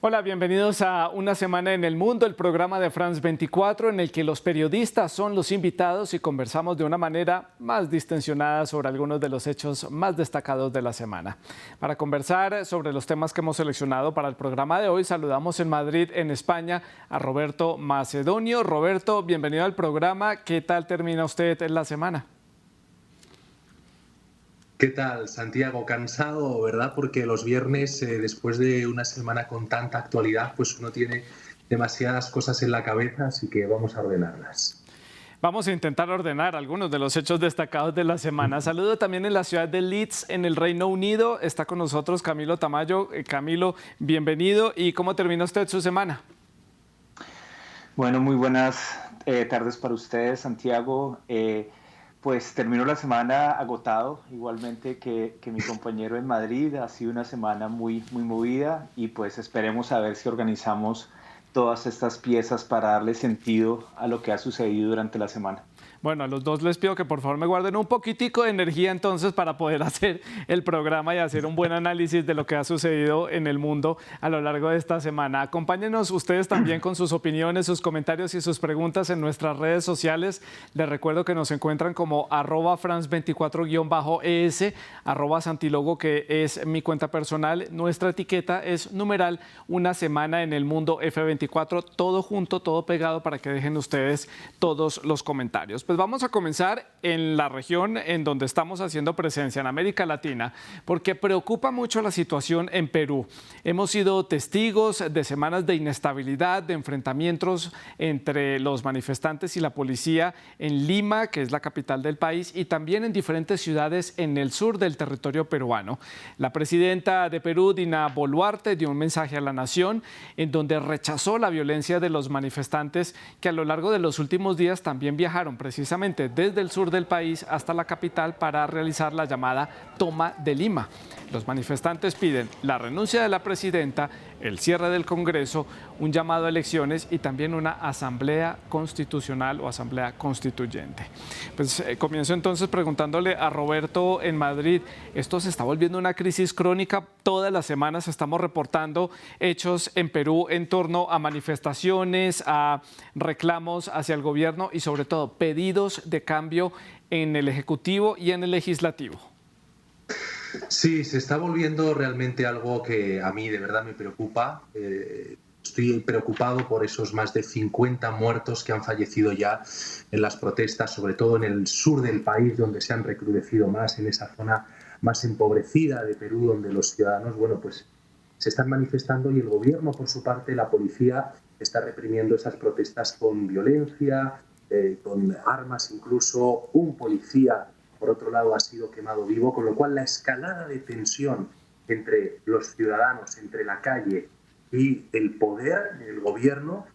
Hola, bienvenidos a Una Semana en el Mundo, el programa de France 24 en el que los periodistas son los invitados y conversamos de una manera más distensionada sobre algunos de los hechos más destacados de la semana. Para conversar sobre los temas que hemos seleccionado para el programa de hoy, saludamos en Madrid, en España, a Roberto Macedonio. Roberto, bienvenido al programa. ¿Qué tal termina usted en la semana? ¿Qué tal, Santiago? Cansado, ¿verdad? Porque los viernes, después de una semana con tanta actualidad, pues uno tiene demasiadas cosas en la cabeza, así que vamos a ordenarlas. Vamos a intentar ordenar algunos de los hechos destacados de la semana. Saludo también en la ciudad de Leeds, en el Reino Unido. Está con nosotros Camilo Tamayo. Camilo, bienvenido. ¿Y cómo termina usted su semana? Bueno, muy buenas tardes para ustedes, Santiago. Pues termino la semana agotado, igualmente que mi compañero en Madrid. Ha sido una semana muy movida y pues esperemos a ver si organizamos todas estas piezas para darle sentido a lo que ha sucedido durante la semana. Bueno, a los dos les pido que por favor me guarden un poquitico de energía entonces para poder hacer el programa y hacer un buen análisis de lo que ha sucedido en el mundo a lo largo de esta semana. Acompáñenos ustedes también con sus opiniones, sus comentarios y sus preguntas en nuestras redes sociales. Les recuerdo que nos encuentran como @France24-ES, @Santilogo, que es mi cuenta personal. Nuestra etiqueta es numeral Una Semana en el Mundo F24, todo junto, todo pegado para que dejen ustedes todos los comentarios. Pues vamos a comenzar en la región en donde estamos haciendo presencia, en América Latina, porque preocupa mucho la situación en Perú. Hemos sido testigos de semanas de inestabilidad, de enfrentamientos entre los manifestantes y la policía en Lima, que es la capital del país, y también en diferentes ciudades en el sur del territorio peruano. La presidenta de Perú, Dina Boluarte, dio un mensaje a la nación en donde rechazó la violencia de los manifestantes que a lo largo de los últimos días también viajaron precisamente desde el sur del país hasta la capital para realizar la llamada toma de Lima. Los manifestantes piden la renuncia de la presidenta, el cierre del Congreso, un llamado a elecciones y también una asamblea constitucional o asamblea constituyente. Pues comienzo entonces preguntándole a Roberto en Madrid. Esto se está volviendo una crisis crónica. Todas las semanas estamos reportando hechos en Perú en torno a manifestaciones, a reclamos hacia el gobierno y sobre todo pedidos de cambio en el Ejecutivo y en el Legislativo. Sí, se está volviendo realmente algo que a mí de verdad me preocupa. Estoy preocupado por esos más de 50 muertos que han fallecido ya en las protestas, sobre todo en el sur del país, donde se han recrudecido más, en esa zona más empobrecida de Perú, donde los ciudadanos, bueno, pues se están manifestando y el gobierno, por su parte, la policía, está reprimiendo esas protestas con violencia, con armas incluso. Un policía, por otro lado, ha sido quemado vivo, con lo cual la escalada de tensión entre los ciudadanos, entre la calle y el poder, el gobierno,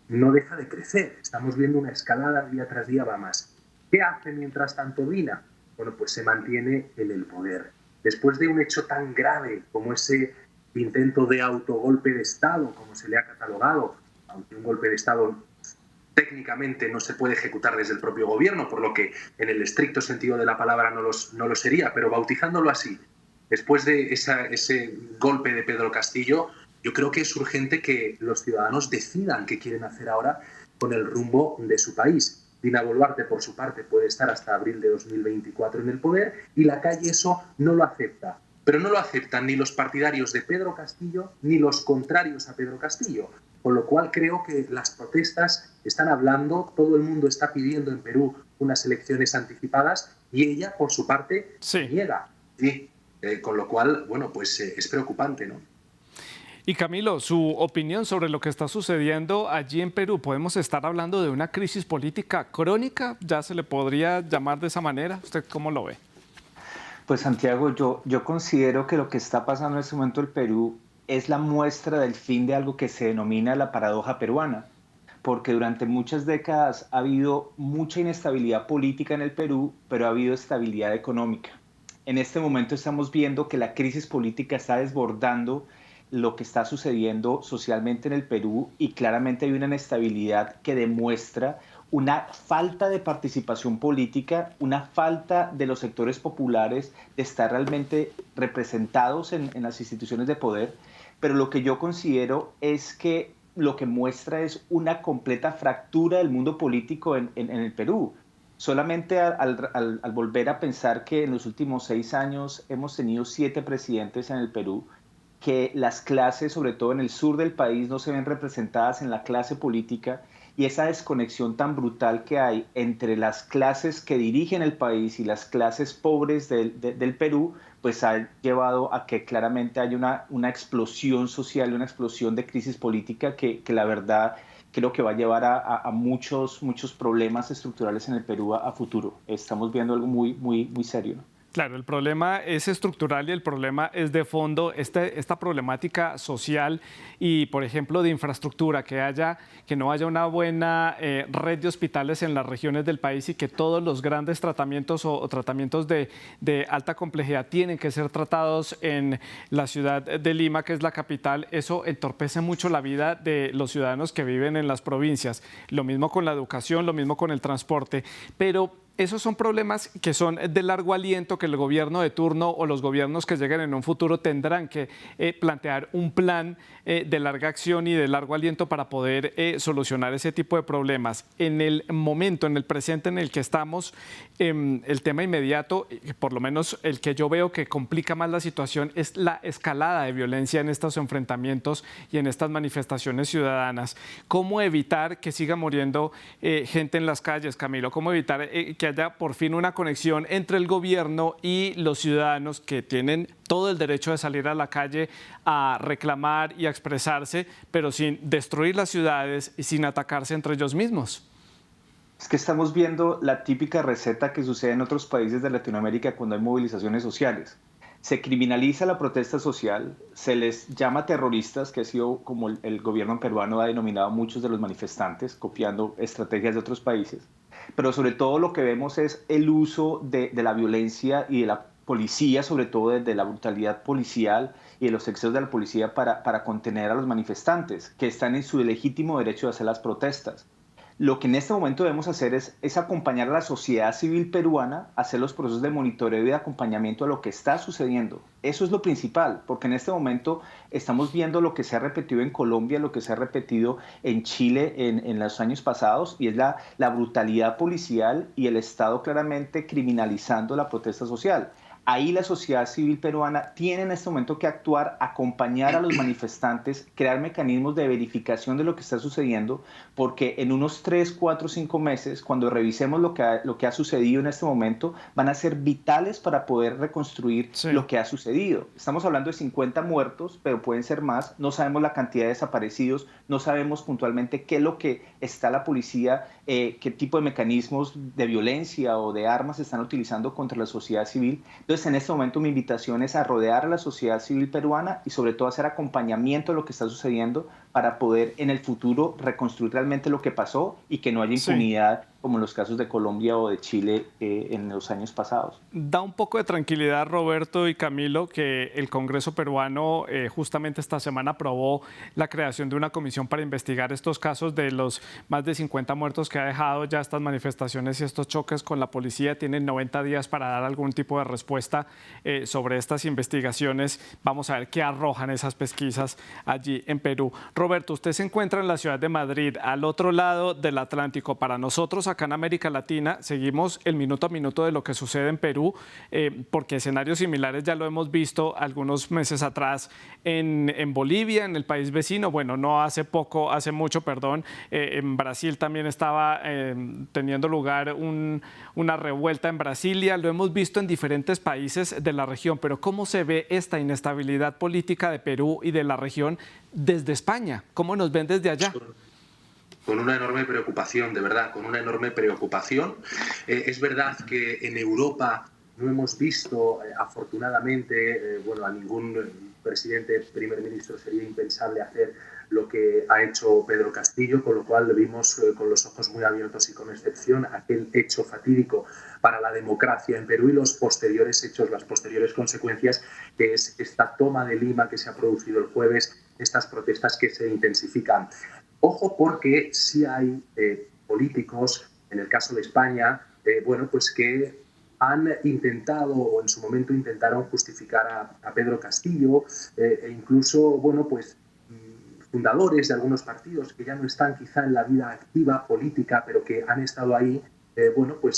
no deja de crecer. Estamos viendo una escalada día tras día, va más. ¿Qué hace mientras tanto Dina? Bueno, pues se mantiene en el poder. Después de un hecho tan grave como ese intento de autogolpe de Estado, como se le ha catalogado, aunque un golpe de Estado técnicamente no se puede ejecutar desde el propio gobierno, por lo que en el estricto sentido de la palabra no lo sería, pero bautizándolo así, después de ese golpe de Pedro Castillo, yo creo que es urgente que los ciudadanos decidan qué quieren hacer ahora con el rumbo de su país. Dina Boluarte, por su parte, puede estar hasta abril de 2024 en el poder y la calle eso no lo acepta. Pero no lo aceptan ni los partidarios de Pedro Castillo ni los contrarios a Pedro Castillo. Con lo cual creo que las protestas están hablando, todo el mundo está pidiendo en Perú unas elecciones anticipadas y ella, por su parte, Sí. niega. Sí. Con lo cual, bueno, pues es preocupante, ¿no? Y Camilo, su opinión sobre lo que está sucediendo allí en Perú. ¿Podemos estar hablando de una crisis política crónica? ¿Ya se le podría llamar de esa manera? ¿Usted cómo lo ve? Pues Santiago, yo considero que lo que está pasando en este momento en Perú es la muestra del fin de algo que se denomina la paradoja peruana, porque durante muchas décadas ha habido mucha inestabilidad política en el Perú, pero ha habido estabilidad económica. En este momento estamos viendo que la crisis política está desbordando lo que está sucediendo socialmente en el Perú y claramente hay una inestabilidad que demuestra una falta de participación política, una falta de los sectores populares de estar realmente representados en las instituciones de poder, pero lo que yo considero es que lo que muestra es una completa fractura del mundo político en el Perú. Solamente al volver a pensar que en los últimos 6 años hemos tenido 7 presidentes en el Perú, que las clases, sobre todo en el sur del país, no se ven representadas en la clase política, y esa desconexión tan brutal que hay entre las clases que dirigen el país y las clases pobres del Perú, pues ha llevado a que claramente haya una explosión social, una explosión de crisis política que la verdad creo que va a llevar a muchos problemas estructurales en el Perú a futuro. Estamos viendo algo muy serio, ¿no? Claro, el problema es estructural y el problema es de fondo, esta problemática social y, por ejemplo, de infraestructura, que no haya una buena red de hospitales en las regiones del país y que todos los grandes tratamientos o tratamientos de alta complejidad tienen que ser tratados en la ciudad de Lima, que es la capital. Eso entorpece mucho la vida de los ciudadanos que viven en las provincias. Lo mismo con la educación, lo mismo con el transporte, pero esos son problemas que son de largo aliento, que el gobierno de turno o los gobiernos que lleguen en un futuro tendrán que plantear un plan de larga acción y de largo aliento para poder solucionar ese tipo de problemas. En el momento, en el presente en el que estamos, el tema inmediato, por lo menos el que yo veo que complica más la situación, es la escalada de violencia en estos enfrentamientos y en estas manifestaciones ciudadanas. ¿Cómo evitar que siga muriendo gente en las calles, Camilo? ¿Cómo evitar que haya por fin una conexión entre el gobierno y los ciudadanos que tienen todo el derecho de salir a la calle a reclamar y a expresarse, pero sin destruir las ciudades y sin atacarse entre ellos mismos? Es que estamos viendo la típica receta que sucede en otros países de Latinoamérica cuando hay movilizaciones sociales. Se criminaliza la protesta social, se les llama terroristas, que ha sido como el gobierno peruano ha denominado a muchos de los manifestantes, copiando estrategias de otros países. Pero sobre todo lo que vemos es el uso de la violencia y de la policía, sobre todo de la brutalidad policial y de los excesos de la policía para contener a los manifestantes, que están en su legítimo derecho de hacer las protestas. Lo que en este momento debemos hacer es acompañar a la sociedad civil peruana a hacer los procesos de monitoreo y de acompañamiento a lo que está sucediendo. Eso es lo principal, porque en este momento estamos viendo lo que se ha repetido en Colombia, lo que se ha repetido en Chile en los años pasados, y es la brutalidad policial y el Estado claramente criminalizando la protesta social. Ahí la sociedad civil peruana tiene en este momento que actuar, acompañar a los manifestantes, crear mecanismos de verificación de lo que está sucediendo, porque en unos 3, 4, 5 meses, cuando revisemos lo que ha sucedido en este momento, van a ser vitales para poder reconstruir lo que ha sucedido. Estamos hablando de 50 muertos, pero pueden ser más. No sabemos la cantidad de desaparecidos, no sabemos puntualmente qué es lo que está la policía, qué tipo de mecanismos de violencia o de armas están utilizando contra la sociedad civil. Entonces, en este momento mi invitación es a rodear a la sociedad civil peruana y sobre todo hacer acompañamiento de lo que está sucediendo para poder en el futuro reconstruir realmente lo que pasó y que no haya impunidad como en los casos de Colombia o de Chile en los años pasados. Da un poco de tranquilidad, Roberto y Camilo, que el Congreso peruano justamente esta semana aprobó la creación de una comisión para investigar estos casos de los más de 50 muertos que ha dejado ya estas manifestaciones y estos choques con la policía. Tienen 90 días para dar algún tipo de respuesta sobre estas investigaciones. Vamos a ver qué arrojan esas pesquisas allí en Perú. Roberto, usted se encuentra en la ciudad de Madrid, al otro lado del Atlántico. Para nosotros acá en América Latina seguimos el minuto a minuto de lo que sucede en Perú, porque escenarios similares ya lo hemos visto algunos meses atrás en Bolivia, en el país vecino. Bueno, no hace poco, hace mucho, perdón, en Brasil también estaba teniendo lugar una revuelta en Brasilia. Lo hemos visto en diferentes países de la región, pero ¿cómo se ve esta inestabilidad política de Perú y de la región desde España? ¿Cómo nos ven desde allá? Con una enorme preocupación, de verdad, con una enorme preocupación. Es verdad que en Europa no hemos visto, afortunadamente, bueno, a ningún presidente, primer ministro sería impensable hacer lo que ha hecho Pedro Castillo, con lo cual lo vimos con los ojos muy abiertos y con excepción aquel hecho fatídico para la democracia en Perú y los posteriores hechos, las posteriores consecuencias, que es esta toma de Lima que se ha producido el jueves, estas protestas que se intensifican. Ojo, porque sí hay políticos, en el caso de España, bueno, pues que han intentado, o en su momento intentaron justificar a Pedro Castillo, e incluso, bueno, pues fundadores de algunos partidos que ya no están quizá en la vida activa política, pero que han estado ahí, bueno, pues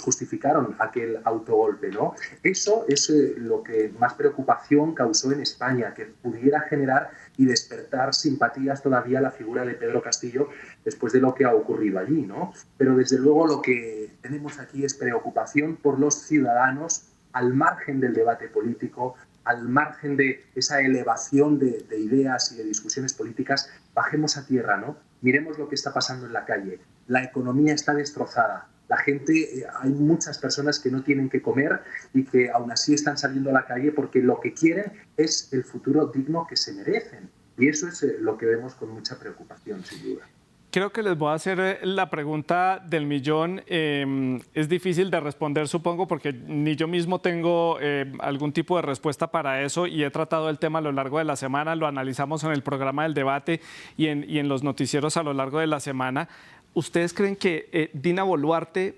justificaron aquel autogolpe, ¿no? Eso es lo que más preocupación causó en España, que pudiera generar y despertar simpatías todavía a la figura de Pedro Castillo después de lo que ha ocurrido allí, ¿no? Pero desde luego lo que tenemos aquí es preocupación por los ciudadanos al margen del debate político, al margen de esa elevación de ideas y de discusiones políticas. Bajemos a tierra, ¿no? Miremos lo que está pasando en la calle. La economía está destrozada. La gente, hay muchas personas que no tienen que comer y que aún así están saliendo a la calle porque lo que quieren es el futuro digno que se merecen. Y eso es lo que vemos con mucha preocupación, sin duda. Creo que les voy a hacer la pregunta del millón. Es difícil de responder, supongo, porque ni yo mismo tengo algún tipo de respuesta para eso y he tratado el tema a lo largo de la semana, lo analizamos en el programa del debate y en los noticieros a lo largo de la semana. ¿Ustedes creen que Dina Boluarte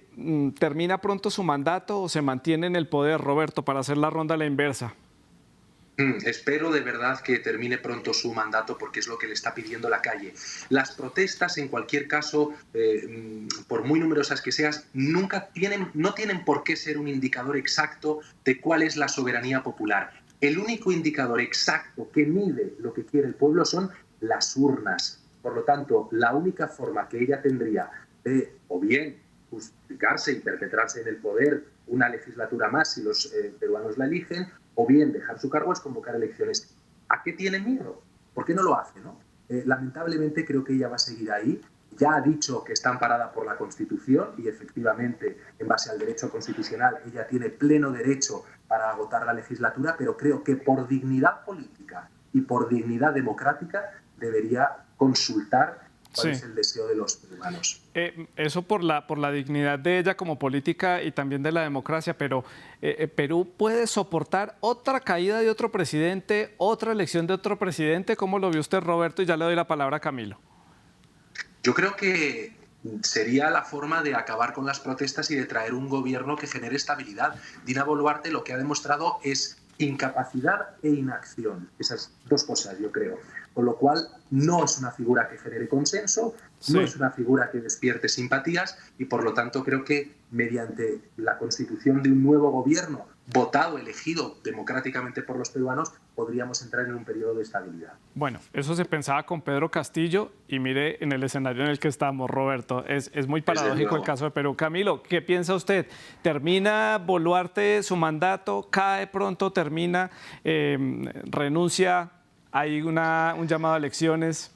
termina pronto su mandato o se mantiene en el poder, Roberto, para hacer la ronda a la inversa? Espero de verdad que termine pronto su mandato porque es lo que le está pidiendo la calle. Las protestas, en cualquier caso, por muy numerosas que sean, no tienen por qué ser un indicador exacto de cuál es la soberanía popular. El único indicador exacto que mide lo que quiere el pueblo son las urnas. Por lo tanto, la única forma que ella tendría de, o bien, justificarse y perpetrarse en el poder una legislatura más si los peruanos la eligen, o bien dejar su cargo es convocar elecciones. ¿A qué tiene miedo? ¿Por qué no lo hace, no? Lamentablemente creo que ella va a seguir ahí. Ya ha dicho que está amparada por la Constitución y efectivamente, en base al derecho constitucional, ella tiene pleno derecho para agotar la legislatura, pero creo que por dignidad política y por dignidad democrática debería consultar cuál es el deseo de los peruanos. Eso por la dignidad de ella como política y también de la democracia, pero ¿Perú puede soportar otra caída de otro presidente, otra elección de otro presidente? ¿Cómo lo vio usted, Roberto? Y ya le doy la palabra a Camilo. Yo creo que sería la forma de acabar con las protestas y de traer un gobierno que genere estabilidad. Dina Boluarte lo que ha demostrado es incapacidad e inacción. Esas dos cosas, yo creo. Con lo cual, no es una figura que genere consenso, no es una figura que despierte simpatías y, por lo tanto, creo que mediante la constitución de un nuevo gobierno votado, elegido democráticamente por los peruanos, podríamos entrar en un periodo de estabilidad. Bueno, eso se pensaba con Pedro Castillo y mire en el escenario en el que estamos, Roberto. Es muy paradójico el caso de Perú. Camilo, ¿qué piensa usted? ¿Termina Boluarte su mandato? ¿Cae pronto? ¿Termina? ¿Renuncia? ¿Hay un llamado a elecciones?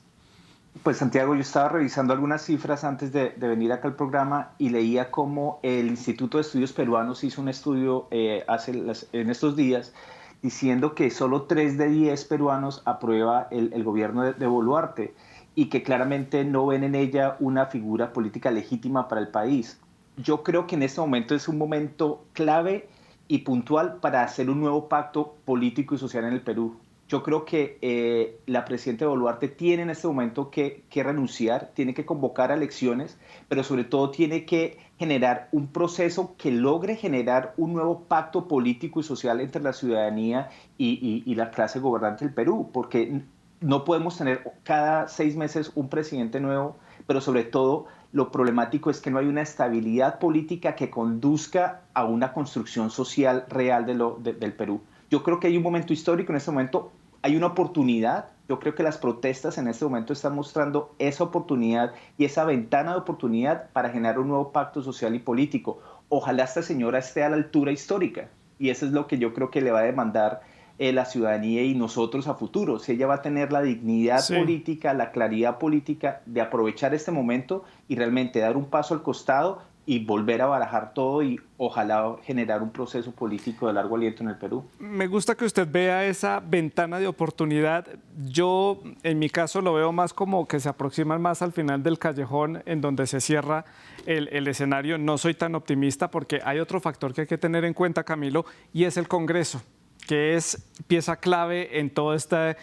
Pues Santiago, yo estaba revisando algunas cifras antes de venir acá al programa y leía cómo el Instituto de Estudios Peruanos hizo un estudio en estos días diciendo que solo 3 de 10 peruanos aprueba el gobierno de Boluarte y que claramente no ven en ella una figura política legítima para el país. Yo creo que en este momento es un momento clave y puntual para hacer un nuevo pacto político y social en el Perú. Yo creo que la presidenta Boluarte tiene en este momento que renunciar, tiene que convocar a elecciones, pero sobre todo tiene que generar un proceso que logre generar un nuevo pacto político y social entre la ciudadanía y la clase gobernante del Perú, porque no podemos tener cada 6 meses un presidente nuevo, pero sobre todo lo problemático es que no hay una estabilidad política que conduzca a una construcción social real del Perú. Yo creo que hay un momento histórico en este momento, hay una oportunidad. Yo creo que las protestas en este momento están mostrando esa oportunidad y esa ventana de oportunidad para generar un nuevo pacto social y político. Ojalá esta señora esté a la altura histórica y eso es lo que yo creo que le va a demandar la ciudadanía y nosotros a futuro. Si ella va a tener la dignidad política, la claridad política de aprovechar este momento y realmente dar un paso al costado y volver a barajar todo y ojalá generar un proceso político de largo aliento en el Perú. Me gusta que usted vea esa ventana de oportunidad. Yo, en mi caso, lo veo más como que se aproximan más al final del callejón en donde se cierra el escenario. No soy tan optimista porque hay otro factor que hay que tener en cuenta, Camilo, y es el Congreso. que es pieza clave en todo este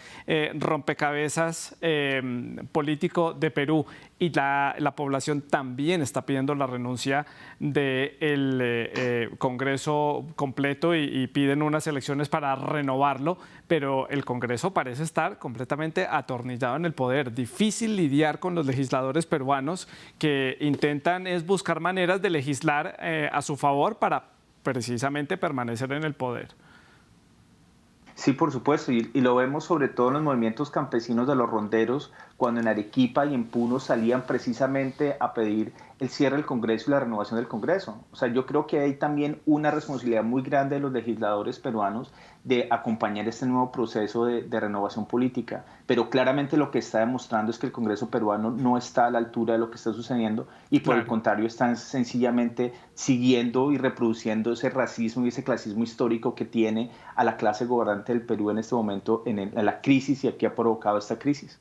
rompecabezas político de Perú, y la población también está pidiendo la renuncia del Congreso completo y piden unas elecciones para renovarlo, pero el Congreso parece estar completamente atornillado en el poder. Difícil lidiar con los legisladores peruanos que intentan es buscar maneras de legislar a su favor para precisamente permanecer en el poder. Sí, por supuesto, y lo vemos sobre todo en los movimientos campesinos de los ronderos, cuando en Arequipa y en Puno salían precisamente a pedir el cierre del Congreso y la renovación del Congreso. O sea, yo creo que hay también una responsabilidad muy grande de los legisladores peruanos de acompañar este nuevo proceso de renovación política, pero claramente lo que está demostrando es que el Congreso peruano no está a la altura de lo que está sucediendo y por el contrario están sencillamente siguiendo y reproduciendo ese racismo y ese clasismo histórico que tiene a la clase gobernante del Perú en este momento en la crisis y que ha provocado esta crisis.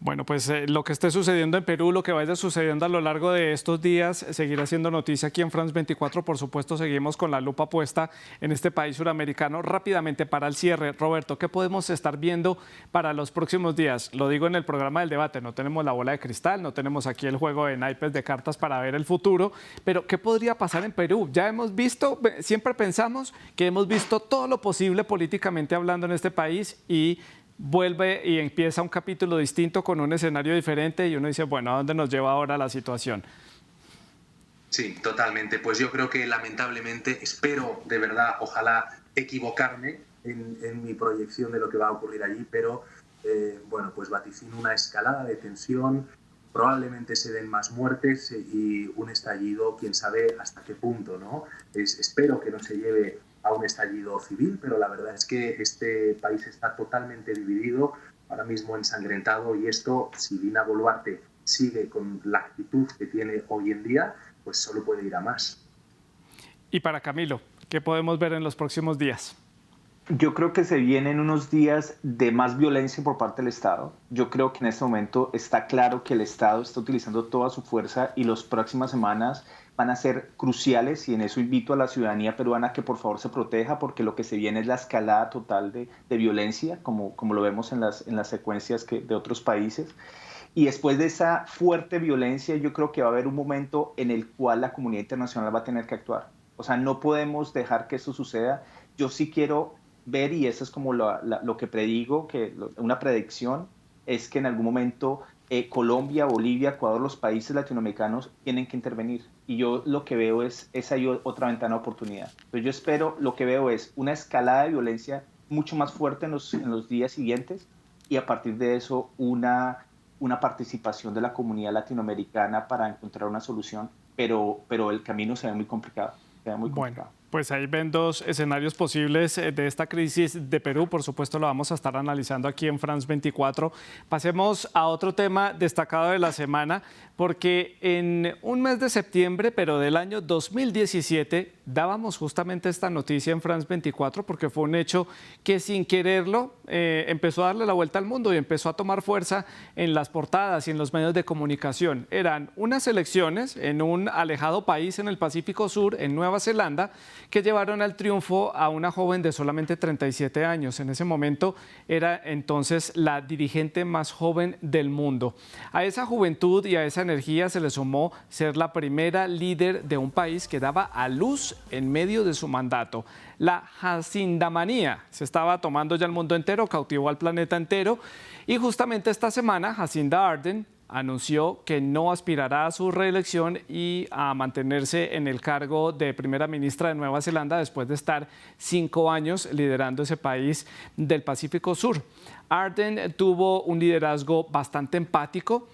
Bueno, pues lo que esté sucediendo en Perú, lo que vaya sucediendo a lo largo de estos días, seguirá siendo noticia aquí en France 24. Por supuesto, seguimos con la lupa puesta en este país suramericano. Rápidamente, para el cierre, Roberto, ¿qué podemos estar viendo para los próximos días? Lo digo en el programa del debate, no tenemos la bola de cristal, no tenemos aquí el juego de naipes de cartas para ver el futuro, pero ¿qué podría pasar en Perú? Ya hemos visto, siempre pensamos que hemos visto todo lo posible políticamente hablando en este país y vuelve y empieza un capítulo distinto con un escenario diferente y uno dice, bueno, ¿a dónde nos lleva ahora la situación? Sí, totalmente. Pues yo creo que lamentablemente, espero de verdad, ojalá equivocarme en mi proyección de lo que va a ocurrir allí, pero bueno, pues vaticino una escalada de tensión, probablemente se den más muertes y un estallido, quién sabe hasta qué punto, ¿no? Espero que no se lleve a un estallido civil, pero la verdad es que este país está totalmente dividido, ahora mismo ensangrentado, y esto, si Dina Boluarte sigue con la actitud que tiene hoy en día, pues solo puede ir a más. Y para Camilo, ¿qué podemos ver en los próximos días? Yo creo que se vienen unos días de más violencia por parte del Estado. Yo creo que en este momento está claro que el Estado está utilizando toda su fuerza y las próximas semanas van a ser cruciales, y en eso invito a la ciudadanía peruana que por favor se proteja, porque lo que se viene es la escalada total de violencia, como lo vemos en las secuencias de otros países. Y después de esa fuerte violencia, yo creo que va a haber un momento en el cual la comunidad internacional va a tener que actuar. O sea, no podemos dejar que esto suceda. Yo sí quiero ver, y eso es como lo que predigo, una predicción, es que en algún momento Colombia, Bolivia, Ecuador, los países latinoamericanos tienen que intervenir. Y yo lo que veo es ahí otra ventana de oportunidad. Entonces yo espero, lo que veo es una escalada de violencia mucho más fuerte en los días siguientes, y a partir de eso una participación de la comunidad latinoamericana para encontrar una solución, pero el camino se ve muy complicado. Bueno, pues ahí ven dos escenarios posibles de esta crisis de Perú. Por supuesto, lo vamos a estar analizando aquí en France 24. Pasemos a otro tema destacado de la semana, porque en un mes de septiembre, pero del año 2017, dábamos justamente esta noticia en France 24, porque fue un hecho que sin quererlo empezó a darle la vuelta al mundo y empezó a tomar fuerza en las portadas y en los medios de comunicación. Eran unas elecciones en un alejado país en el Pacífico Sur, en Nueva Zelanda, que llevaron al triunfo a una joven de solamente 37 años. En ese momento era entonces la dirigente más joven del mundo. A esa juventud y a esa energía se le sumó ser la primera líder de un país que daba a luz en medio de su mandato. La Jacindamanía se estaba tomando ya el mundo entero, cautivó al planeta entero, y justamente esta semana Jacinda Ardern anunció que no aspirará a su reelección y a mantenerse en el cargo de primera ministra de Nueva Zelanda después de estar 5 años liderando ese país del Pacífico Sur. Ardern tuvo un liderazgo bastante empático,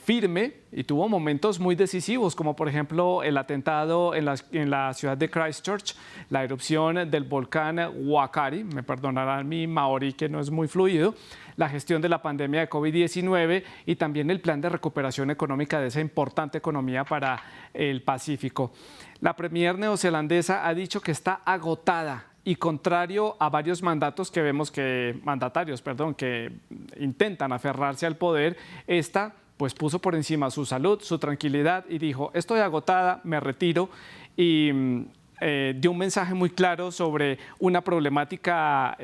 firme, y tuvo momentos muy decisivos, como por ejemplo el atentado en la ciudad de Christchurch, la erupción del volcán Huacari, me perdonarán mi maorí que no es muy fluido, la gestión de la pandemia de COVID-19 y también el plan de recuperación económica de esa importante economía para el Pacífico. La premier neozelandesa ha dicho que está agotada, y contrario a varios mandatarios que intentan aferrarse al poder, esta pues puso por encima su salud, su tranquilidad, y dijo: estoy agotada, me retiro. Y dio un mensaje muy claro sobre una problemática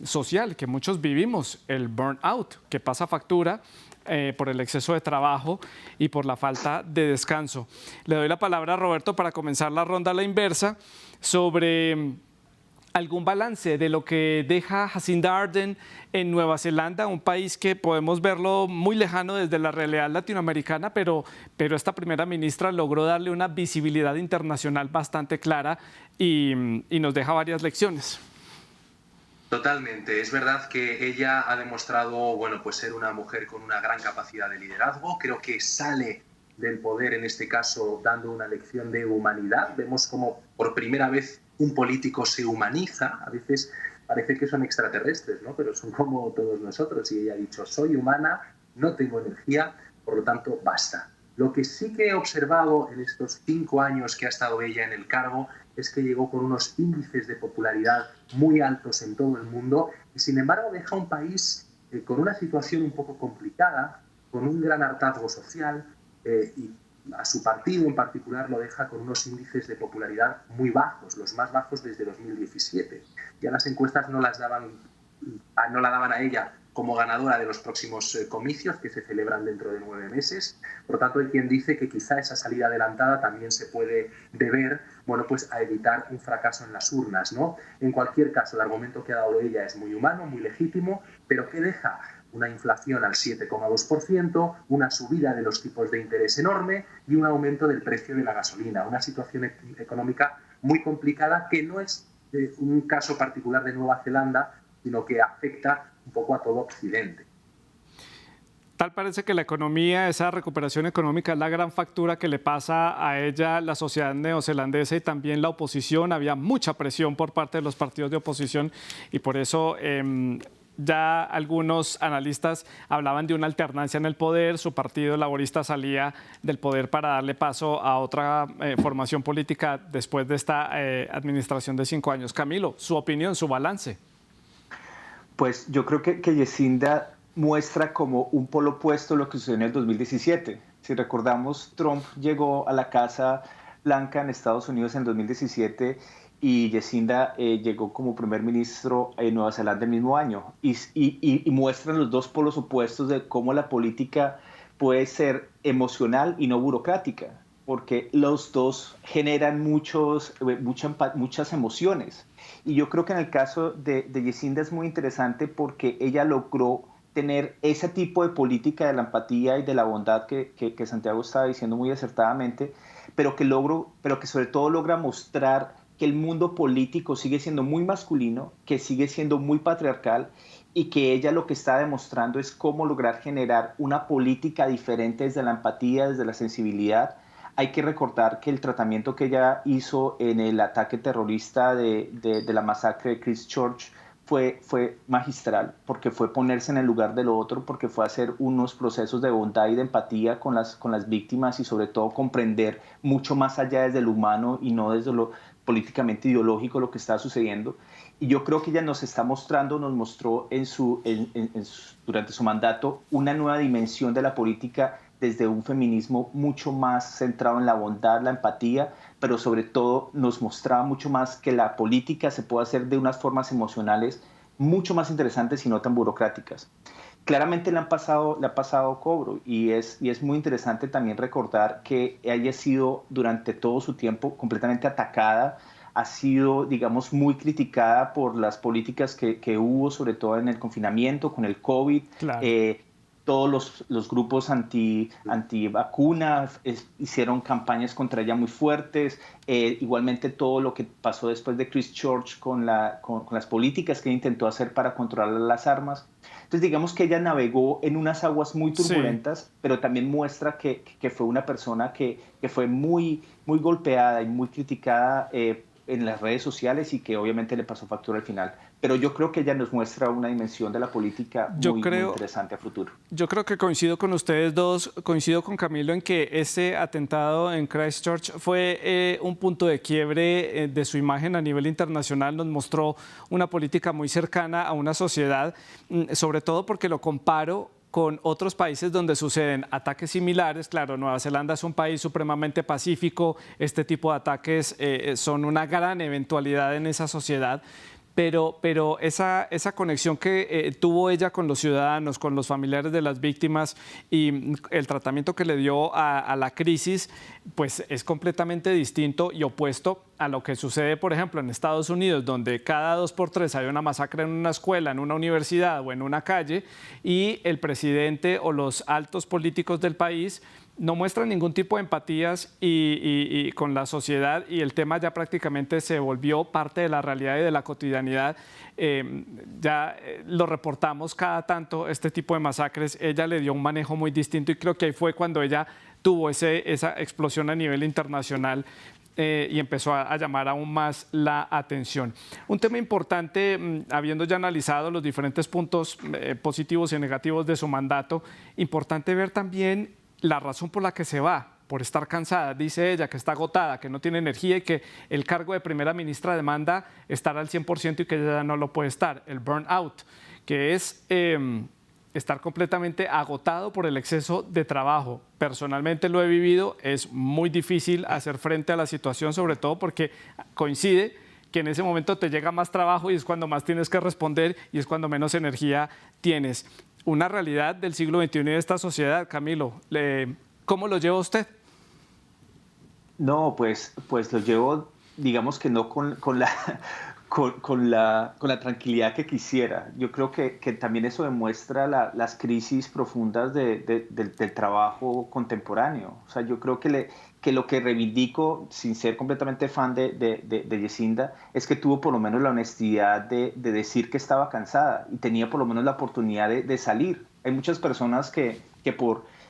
social que muchos vivimos, el burnout, que pasa factura por el exceso de trabajo y por la falta de descanso. Le doy la palabra a Roberto para comenzar la ronda a la inversa sobre algún balance de lo que deja Jacinda Ardern en Nueva Zelanda, un país que podemos verlo muy lejano desde la realidad latinoamericana, pero esta primera ministra logró darle una visibilidad internacional bastante clara y nos deja varias lecciones. Totalmente. Es verdad que ella ha demostrado, bueno, pues ser una mujer con una gran capacidad de liderazgo. Creo que sale del poder, en este caso, dando una lección de humanidad. Vemos como por primera vez un político se humaniza. A veces parece que son extraterrestres, ¿no? Pero son como todos nosotros. Y ella ha dicho, soy humana, no tengo energía, por lo tanto, basta. Lo que sí que he observado en estos 5 años que ha estado ella en el cargo es que llegó con unos índices de popularidad muy altos en todo el mundo y, sin embargo, deja un país con una situación un poco complicada, con un gran hartazgo social y a su partido en particular lo deja con unos índices de popularidad muy bajos, los más bajos desde 2017. Ya las encuestas no la daban a ella como ganadora de los próximos comicios que se celebran dentro de 9 meses. Por lo tanto, hay quien dice que quizá esa salida adelantada también se puede deber, bueno, pues a evitar un fracaso en las urnas, ¿no? En cualquier caso, el argumento que ha dado ella es muy humano, muy legítimo, pero que deja una inflación al 7,2%, una subida de los tipos de interés enorme y un aumento del precio de la gasolina. Una situación económica muy complicada que no es un caso particular de Nueva Zelanda, sino que afecta un poco a todo Occidente. Tal parece que la economía, esa recuperación económica es la gran factura que le pasa a ella, la sociedad neozelandesa y también la oposición. Había mucha presión por parte de los partidos de oposición y por eso ya algunos analistas hablaban de una alternancia en el poder. Su partido laborista salía del poder para darle paso a otra formación política después de esta administración de 5 años. Camilo, su opinión, su balance. Pues yo creo que Jacinda muestra como un polo opuesto lo que sucedió en el 2017. Si recordamos, Trump llegó a la Casa Blanca en Estados Unidos en 2017 y Jacinda llegó como primer ministro en Nueva Zelanda el mismo año. Y muestran los dos polos opuestos de cómo la política puede ser emocional y no burocrática, porque los dos generan muchas emociones. Y yo creo que en el caso de Jacinda es muy interesante porque ella logró tener ese tipo de política de la empatía y de la bondad que Santiago estaba diciendo muy acertadamente, pero que sobre todo logra mostrar que el mundo político sigue siendo muy masculino, que sigue siendo muy patriarcal y que ella lo que está demostrando es cómo lograr generar una política diferente desde la empatía, desde la sensibilidad. Hay que recordar que el tratamiento que ella hizo en el ataque terrorista de la masacre de Christchurch fue magistral, porque fue ponerse en el lugar del otro, porque fue hacer unos procesos de bondad y de empatía con las víctimas y sobre todo comprender mucho más allá desde lo humano y no desde lo políticamente ideológico lo que está sucediendo. Y yo creo que ella nos mostró durante su mandato una nueva dimensión de la política desde un feminismo mucho más centrado en la bondad, la empatía, pero sobre todo nos mostraba mucho más que la política se puede hacer de unas formas emocionales mucho más interesantes y no tan burocráticas. Claramente le ha pasado cobro y es muy interesante también recordar que haya sido durante todo su tiempo completamente atacada, ha sido, digamos, muy criticada por las políticas que hubo, sobre todo en el confinamiento, con el COVID. Claro. Todos los grupos anti-vacuna hicieron campañas contra ella muy fuertes. Igualmente todo lo que pasó después de Christchurch con las políticas que intentó hacer para controlar las armas. Entonces digamos que ella navegó en unas aguas muy turbulentas, sí, pero también muestra que fue una persona que fue muy, muy golpeada y muy criticada en las redes sociales y que obviamente le pasó factura al final. Pero yo creo que ella nos muestra una dimensión de la política muy interesante a futuro. Yo creo que coincido con ustedes dos, coincido con Camilo en que ese atentado en Christchurch fue un punto de quiebre de su imagen a nivel internacional. Nos mostró una política muy cercana a una sociedad, sobre todo porque lo comparo con otros países donde suceden ataques similares. Claro, Nueva Zelanda es un país supremamente pacífico, este tipo de ataques son una gran eventualidad en esa sociedad. Pero esa conexión que tuvo ella con los ciudadanos, con los familiares de las víctimas y el tratamiento que le dio a la crisis, pues es completamente distinto y opuesto a lo que sucede, por ejemplo, en Estados Unidos, donde cada 2 por 3 hay una masacre en una escuela, en una universidad o en una calle, y el presidente o los altos políticos del país no muestran ningún tipo de empatías y con la sociedad, y el tema ya prácticamente se volvió parte de la realidad y de la cotidianidad. Lo reportamos cada tanto, este tipo de masacres. Ella le dio un manejo muy distinto y creo que ahí fue cuando ella tuvo esa explosión a nivel internacional y empezó a llamar aún más la atención. Un tema importante, habiendo ya analizado los diferentes puntos positivos y negativos de su mandato, importante ver también la razón por la que se va, por estar cansada. Dice ella que está agotada, que no tiene energía y que el cargo de primera ministra demanda estar al 100% y que ella no lo puede estar. El burnout, que es estar completamente agotado por el exceso de trabajo. Personalmente lo he vivido, es muy difícil hacer frente a la situación, sobre todo porque coincide que en ese momento te llega más trabajo y es cuando más tienes que responder y es cuando menos energía tienes. Una realidad del siglo XXI y de esta sociedad. Camilo, ¿cómo lo lleva usted? No, pues lo llevo, digamos que no con la tranquilidad que quisiera. Yo creo que también eso demuestra las crisis profundas del trabajo contemporáneo. O sea, yo creo que lo que reivindico, sin ser completamente fan de Yesinda, es que tuvo por lo menos la honestidad de decir que estaba cansada y tenía por lo menos la oportunidad de salir. Hay muchas personas que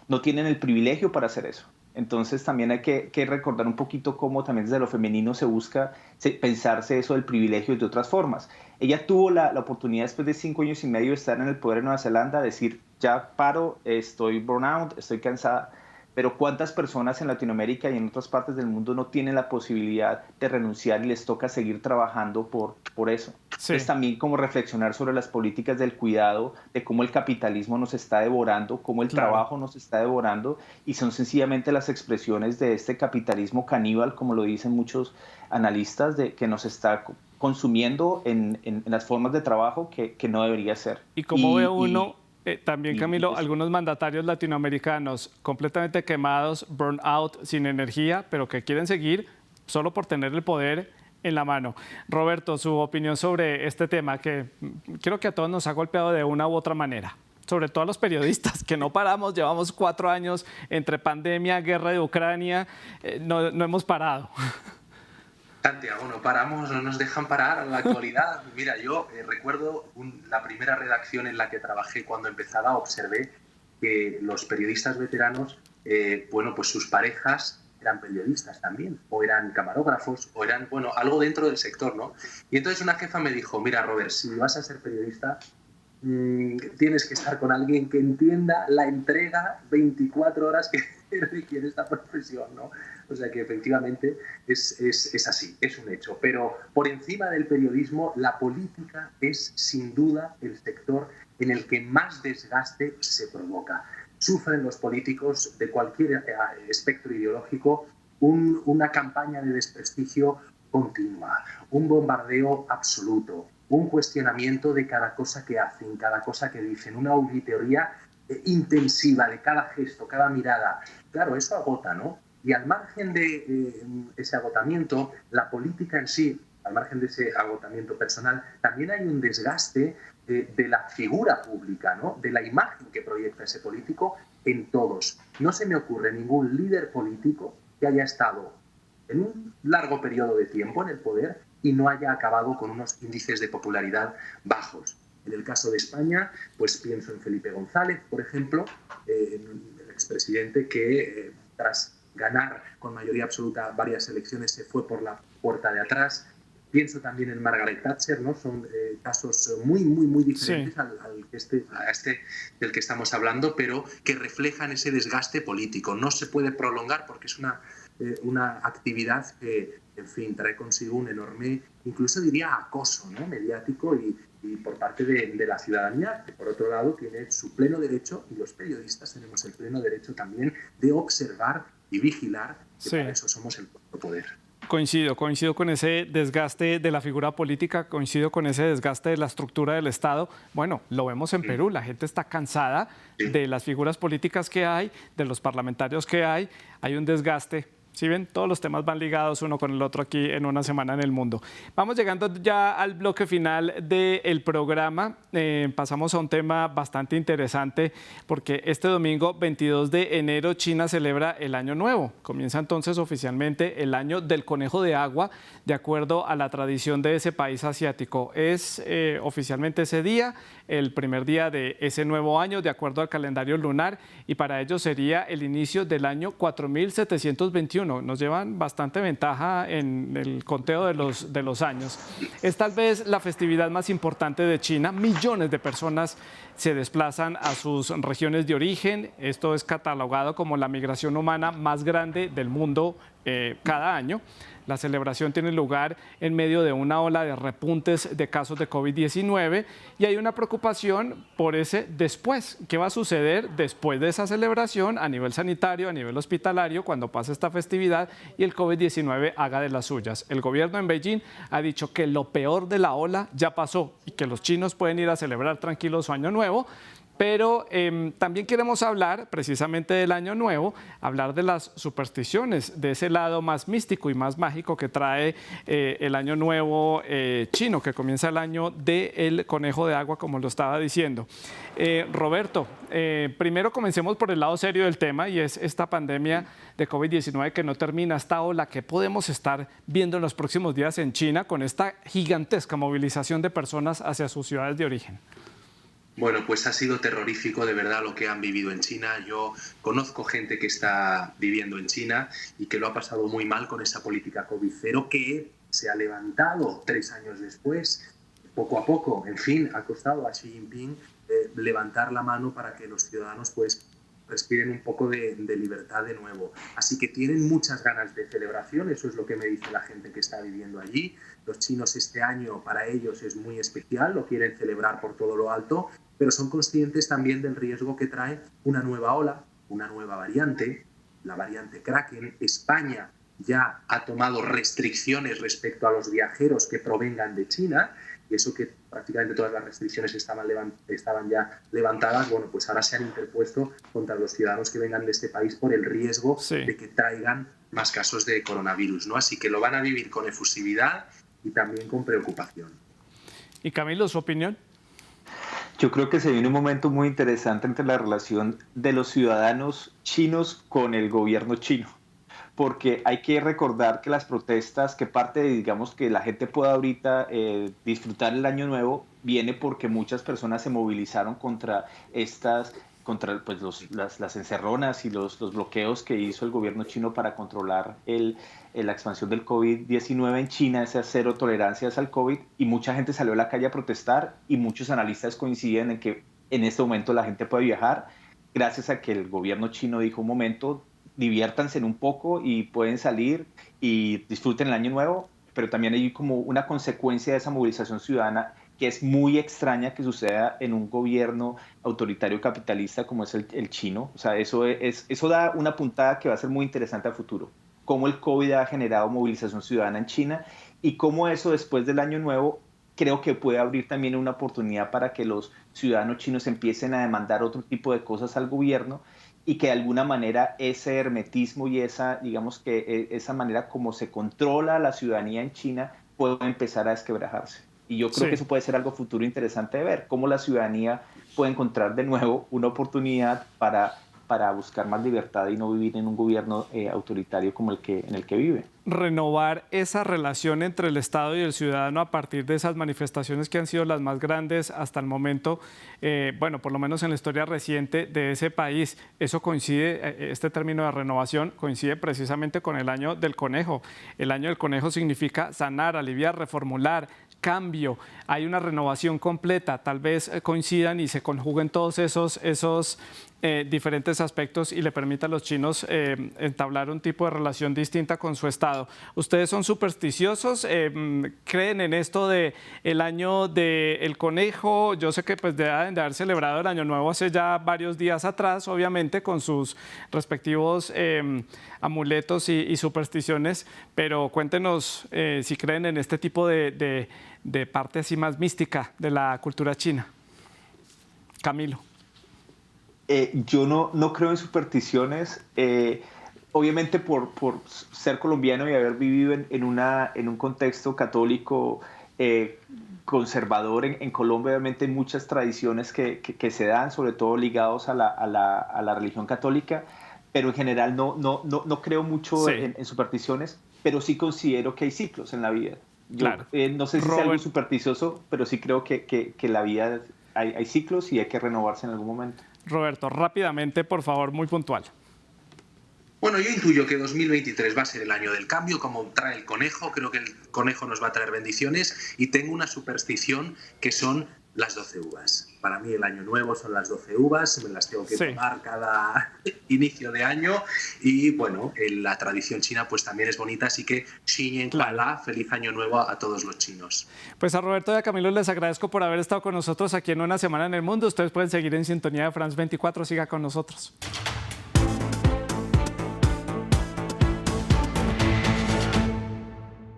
no tienen el privilegio para hacer eso. Entonces también hay que recordar un poquito cómo también desde lo femenino se busca pensarse eso del privilegio de otras formas. Ella tuvo la oportunidad después de 5 años y medio de estar en el poder en Nueva Zelanda, de decir, ya paro, estoy burnout, estoy cansada. Pero ¿cuántas personas en Latinoamérica y en otras partes del mundo no tienen la posibilidad de renunciar y les toca seguir trabajando por eso? Sí. Entonces también como reflexionar sobre las políticas del cuidado, de cómo el capitalismo nos está devorando, cómo el trabajo nos está devorando, y son sencillamente las expresiones de este capitalismo caníbal, como lo dicen muchos analistas, que nos está consumiendo en las formas de trabajo que no debería ser. Y como ve uno, también Camilo, algunos mandatarios latinoamericanos completamente quemados, burnout, sin energía, pero que quieren seguir solo por tener el poder en la mano. Roberto, su opinión sobre este tema que creo que a todos nos ha golpeado de una u otra manera, sobre todo a los periodistas, que no paramos, llevamos 4 años entre pandemia, guerra de Ucrania, no hemos parado. Santiago, no paramos, no nos dejan parar en la actualidad. Mira, yo recuerdo la primera redacción en la que trabajé cuando empezaba, observé que los periodistas veteranos, bueno, pues sus parejas eran periodistas también, o eran camarógrafos, o eran, bueno, algo dentro del sector, ¿no? Y entonces una jefa me dijo, mira, Robert, si vas a ser periodista, tienes que estar con alguien que entienda la entrega 24 horas que requiere esta profesión, ¿no? O sea que efectivamente es así, es un hecho. Pero por encima del periodismo, la política es sin duda el sector en el que más desgaste se provoca. Sufren los políticos de cualquier espectro ideológico una campaña de desprestigio continua, un bombardeo absoluto, un cuestionamiento de cada cosa que hacen, cada cosa que dicen, una auditoría intensiva de cada gesto, cada mirada. Claro, eso agota, ¿no? Y al margen de ese agotamiento, la política en sí, al margen de ese agotamiento personal, también hay un desgaste de la figura pública, ¿no? De la imagen que proyecta ese político en todos. No se me ocurre ningún líder político que haya estado en un largo periodo de tiempo en el poder y no haya acabado con unos índices de popularidad bajos. En el caso de España, pues pienso en Felipe González, por ejemplo, el expresidente que tras ganar con mayoría absoluta varias elecciones se fue por la puerta de atrás. Pienso también en Margaret Thatcher, ¿no? Son casos muy diferentes, sí, a este del que estamos hablando, pero que reflejan ese desgaste político. No se puede prolongar porque es una actividad que en fin, trae consigo un enorme, incluso diría acoso, ¿no?, mediático y por parte de la ciudadanía, que por otro lado tiene su pleno derecho, y los periodistas tenemos el pleno derecho también de observar y vigilar, que Sí. para eso somos el cuarto poder. Coincido con ese desgaste de la figura política, coincido con ese desgaste de la estructura del Estado. Bueno, lo vemos en Perú, la gente está cansada de las figuras políticas que hay, de los parlamentarios que hay un desgaste. ¿Sí ven? Todos los temas van ligados uno con el otro aquí en una semana en el mundo. Vamos llegando ya al bloque final del programa. Pasamos a un tema bastante interesante porque este domingo 22 de enero China celebra el Año Nuevo. Comienza entonces oficialmente el Año del Conejo de Agua de acuerdo a la tradición de ese país asiático. Es oficialmente ese día, el primer día de ese nuevo año de acuerdo al calendario lunar y para ello sería el inicio del año 4721. Nos llevan bastante ventaja en el conteo de los años. Es tal vez la festividad más importante de China. Millones de personas se desplazan a sus regiones de origen. Esto es catalogado como la migración humana más grande del mundo cada año. La celebración tiene lugar en medio de una ola de repuntes de casos de COVID-19 y hay una preocupación por ese después. ¿Qué va a suceder después de esa celebración a nivel sanitario, a nivel hospitalario, cuando pase esta festividad y el COVID-19 haga de las suyas? El gobierno en Beijing ha dicho que lo peor de la ola ya pasó y que los chinos pueden ir a celebrar tranquilos su año nuevo. Pero también queremos hablar precisamente del Año Nuevo, hablar de las supersticiones, de ese lado más místico y más mágico que trae el Año Nuevo chino, que comienza el año del conejo de agua, como lo estaba diciendo. Roberto, primero comencemos por el lado serio del tema y es esta pandemia de COVID-19 que no termina, esta ola que podemos estar viendo en los próximos días en China con esta gigantesca movilización de personas hacia sus ciudades de origen. Bueno, pues ha sido terrorífico de verdad lo que han vivido en China. Yo conozco gente que está viviendo en China y que lo ha pasado muy mal con esa política COVID-0 que se ha levantado 3 años después, poco a poco. En fin, ha costado a Xi Jinping levantar la mano para que los ciudadanos pues respiren un poco de libertad de nuevo. Así que tienen muchas ganas de celebración, eso es lo que me dice la gente que está viviendo allí. Los chinos este año para ellos es muy especial, lo quieren celebrar por todo lo alto, pero son conscientes también del riesgo que trae una nueva ola, una nueva variante, la variante Kraken. España ya ha tomado restricciones respecto a los viajeros que provengan de China, y eso que prácticamente todas las restricciones estaban ya levantadas, bueno, pues ahora se han interpuesto contra los ciudadanos que vengan de este país por el riesgo de que traigan más casos de coronavirus, ¿no? Así que lo van a vivir con efusividad y también con preocupación. Y Camilo, ¿su opinión? Yo creo que se viene un momento muy interesante entre la relación de los ciudadanos chinos con el gobierno chino, porque hay que recordar que las protestas, que parte de, digamos, que la gente pueda ahorita disfrutar el Año Nuevo, viene porque muchas personas se movilizaron contra pues, las encerronas y los bloqueos que hizo el gobierno chino para controlar la expansión del COVID-19 en China, esa cero tolerancia al COVID, y mucha gente salió a la calle a protestar y muchos analistas coinciden en que en este momento la gente puede viajar gracias a que el gobierno chino dijo un momento, diviértanse un poco y pueden salir y disfruten el Año Nuevo, pero también hay como una consecuencia de esa movilización ciudadana que es muy extraña que suceda en un gobierno autoritario capitalista como es el chino. O sea, eso da una puntada que va a ser muy interesante a futuro. Cómo el COVID ha generado movilización ciudadana en China y cómo eso después del Año Nuevo creo que puede abrir también una oportunidad para que los ciudadanos chinos empiecen a demandar otro tipo de cosas al gobierno y que de alguna manera ese hermetismo y esa manera como se controla la ciudadanía en China pueda empezar a desquebrajarse. Y yo creo que eso puede ser algo futuro interesante de ver, cómo la ciudadanía puede encontrar de nuevo una oportunidad para buscar más libertad y no vivir en un gobierno autoritario como en el que vive. Renovar esa relación entre el Estado y el ciudadano a partir de esas manifestaciones que han sido las más grandes hasta el momento, bueno, por lo menos en la historia reciente de ese país. Eso coincide, este término de renovación coincide precisamente con el Año del Conejo. El Año del Conejo significa sanar, aliviar, reformular. cambio, hay una renovación completa, tal vez coincidan y se conjuguen todos esos diferentes aspectos y le permita a los chinos entablar un tipo de relación distinta con su Estado. ¿Ustedes son supersticiosos? ¿Creen en esto de el año del conejo? Yo sé que pues deben de haber celebrado el Año Nuevo hace ya varios días atrás, obviamente, con sus respectivos amuletos y supersticiones, pero cuéntenos si creen en este tipo de parte así más mística de la cultura china. Camilo. Yo no creo en supersticiones. Obviamente por ser colombiano y haber vivido en un contexto católico conservador en Colombia, obviamente hay muchas tradiciones que se dan, sobre todo ligados a la religión católica, pero en general no creo mucho Sí. en supersticiones, pero sí considero que hay ciclos en la vida. Yo Claro. no sé si sea algo supersticioso, pero sí creo que la vida hay ciclos y hay que renovarse en algún momento. Roberto, rápidamente, por favor, muy puntual. Bueno, yo intuyo que 2023 va a ser el año del cambio, como trae el conejo. Creo que el conejo nos va a traer bendiciones y tengo una superstición que son las 12 uvas. Para mí el año nuevo son las 12 uvas, me las tengo que tomar cada inicio de año y bueno, la tradición china pues también es bonita, así que feliz año nuevo a todos los chinos. Pues a Roberto y a Camilo les agradezco por haber estado con nosotros aquí en Una Semana en el Mundo. Ustedes pueden seguir en sintonía de France 24, siga con nosotros.